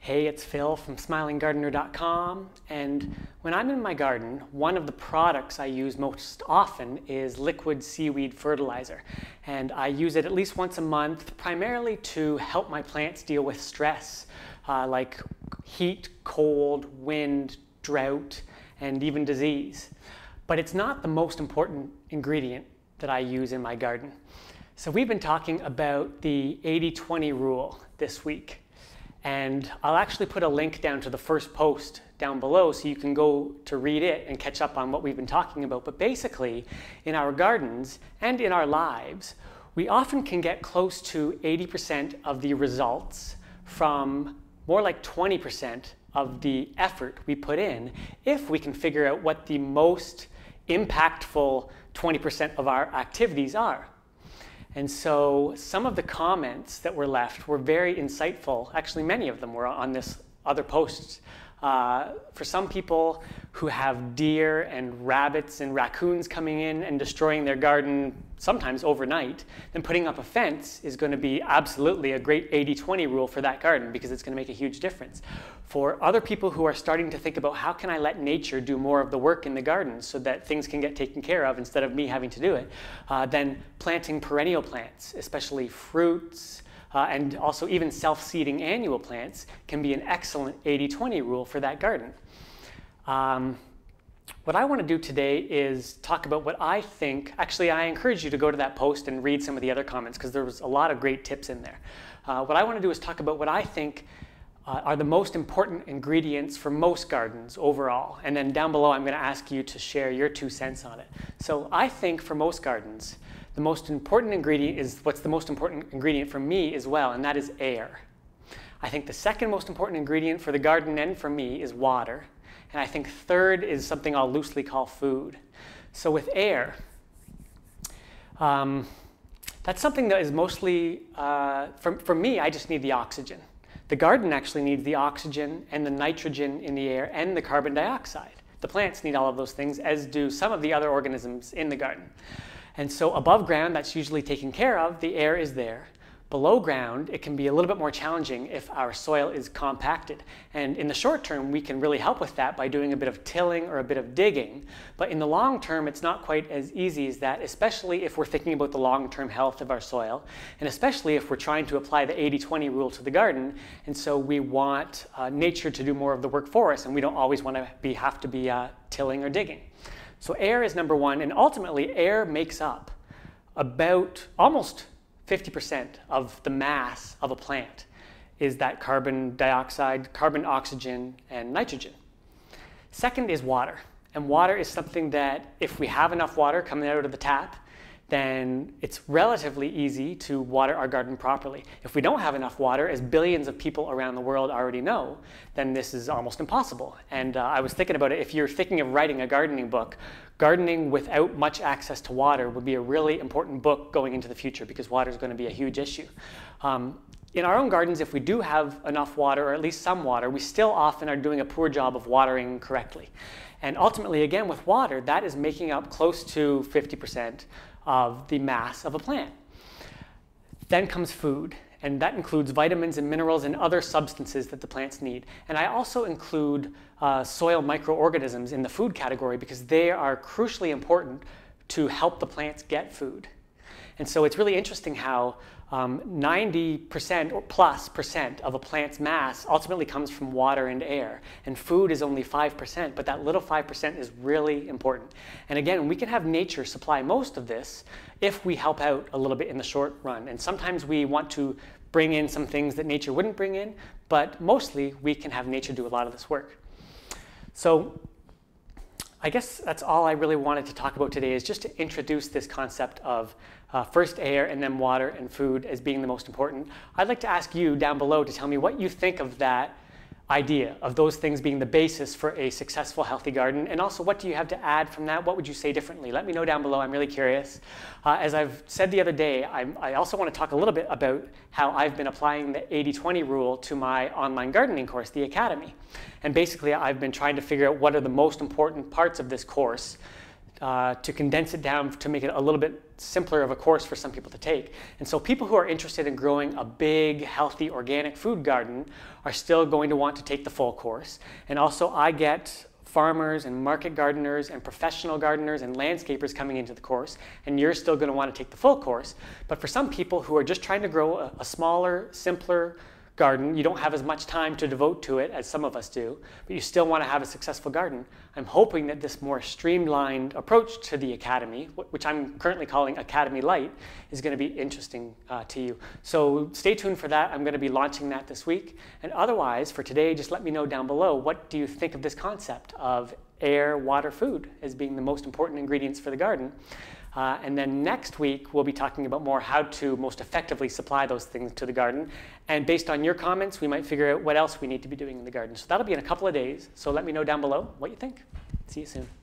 Hey, it's Phil from SmilingGardener.com, and when I'm in my garden, one of the products I use most often is liquid seaweed fertilizer. And I use it at least once a month, primarily to help my plants deal with stress, like heat, cold, wind, drought, and even disease. But it's not the most important ingredient that I use in my garden. So we've been talking about the 80-20 rule this week. And I'll actually put a link down to the first post down below so you can go to read it and catch up on what we've been talking about. But basically, in our gardens and in our lives, we often can get close to 80% of the results from more like 20% of the effort we put in if we can figure out what the most impactful 20% of our activities are. And so some of the comments that were left were very insightful. Actually, many of them were on this other posts. For some people who have deer and rabbits and raccoons coming in and destroying their garden, sometimes overnight, then putting up a fence is going to be absolutely a great 80-20 rule for that garden because it's going to make a huge difference. For other people who are starting to think about how can I let nature do more of the work in the garden so that things can get taken care of instead of me having to do it, then planting perennial plants, especially fruits, and also even self-seeding annual plants can be an excellent 80-20 rule for that garden. What I want to do today is talk about what I think. Actually, I encourage you to go to that post and read some of the other comments because there was a lot of great tips in there. What I want to do is talk about what I think are the most important ingredients for most gardens overall. And then down below, I'm going to ask you to share your 2 cents on it. So I think for most gardens, the most important ingredient is what's the most important ingredient for me as well, and that is air. I think the second most important ingredient for the garden and for me is water. And I think third is something I'll loosely call food. So with air, that's something that is mostly, for me, I just need the oxygen. The garden actually needs the oxygen and the nitrogen in the air and the carbon dioxide. The plants need all of those things, as do some of the other organisms in the garden. And so above ground, that's usually taken care of. The air is there. Below ground, it can be a little bit more challenging if our soil is compacted. And in the short term, we can really help with that by doing a bit of tilling or a bit of digging. But in the long term, it's not quite as easy as that, especially if we're thinking about the long-term health of our soil, and especially if we're trying to apply the 80-20 rule to the garden. And so we want nature to do more of the work for us, and we don't always want to have to be tilling or digging. So air is number one, and ultimately air makes up about almost 50% of the mass of a plant is that carbon dioxide, carbon, oxygen, and nitrogen. Second is water, and water is something that if we have enough water coming out of the tap, then it's relatively easy to water our garden properly. If we don't have enough water, as billions of people around the world already know, then this is almost impossible. And I was thinking about it, if you're thinking of writing a gardening book, gardening without much access to water would be a really important book going into the future because water is going to be a huge issue. In our own gardens, if we do have enough water, or at least some water, we still often are doing a poor job of watering correctly. And ultimately, again, with water, that is making up close to 50% of the mass of a plant. Then comes food, and that includes vitamins and minerals and other substances that the plants need. And I also include soil microorganisms in the food category because they are crucially important to help the plants get food. And so it's really interesting how 90% or plus percent of a plant's mass ultimately comes from water and air. And food is only 5%, but that little 5% is really important. And again, we can have nature supply most of this if we help out a little bit in the short run. And sometimes we want to bring in some things that nature wouldn't bring in, but mostly we can have nature do a lot of this work. So I guess that's all I really wanted to talk about today, is just to introduce this concept of first air and then water and food as being the most important. I'd like to ask you down below to tell me what you think of that idea, of those things being the basis for a successful, healthy garden, and also what do you have to add from that? What would you say differently? Let me know down below. I'm really curious. As I've said the other day, I also want to talk a little bit about how I've been applying the 80-20 rule to my online gardening course, the Academy. And basically, I've been trying to figure out what are the most important parts of this course to condense it down to make it a little bit simpler of a course for some people to take. And so people who are interested in growing a big, healthy, organic food garden are still going to want to take the full course. And also I get farmers and market gardeners and professional gardeners and landscapers coming into the course, and you're still going to want to take the full course. But for some people who are just trying to grow a smaller, simpler garden, you don't have as much time to devote to it as some of us do, but you still want to have a successful garden. I'm hoping that this more streamlined approach to the Academy, which I'm currently calling Academy Light, is going to be interesting to you. So stay tuned for that. I'm going to be launching that this week. And otherwise, for today, just let me know down below, what do you think of this concept of air, water, food as being the most important ingredients for the garden? And then next week, we'll be talking about more how to most effectively supply those things to the garden. And based on your comments, we might figure out what else we need to be doing in the garden. So that'll be in a couple of days. So let me know down below what you think. See you soon.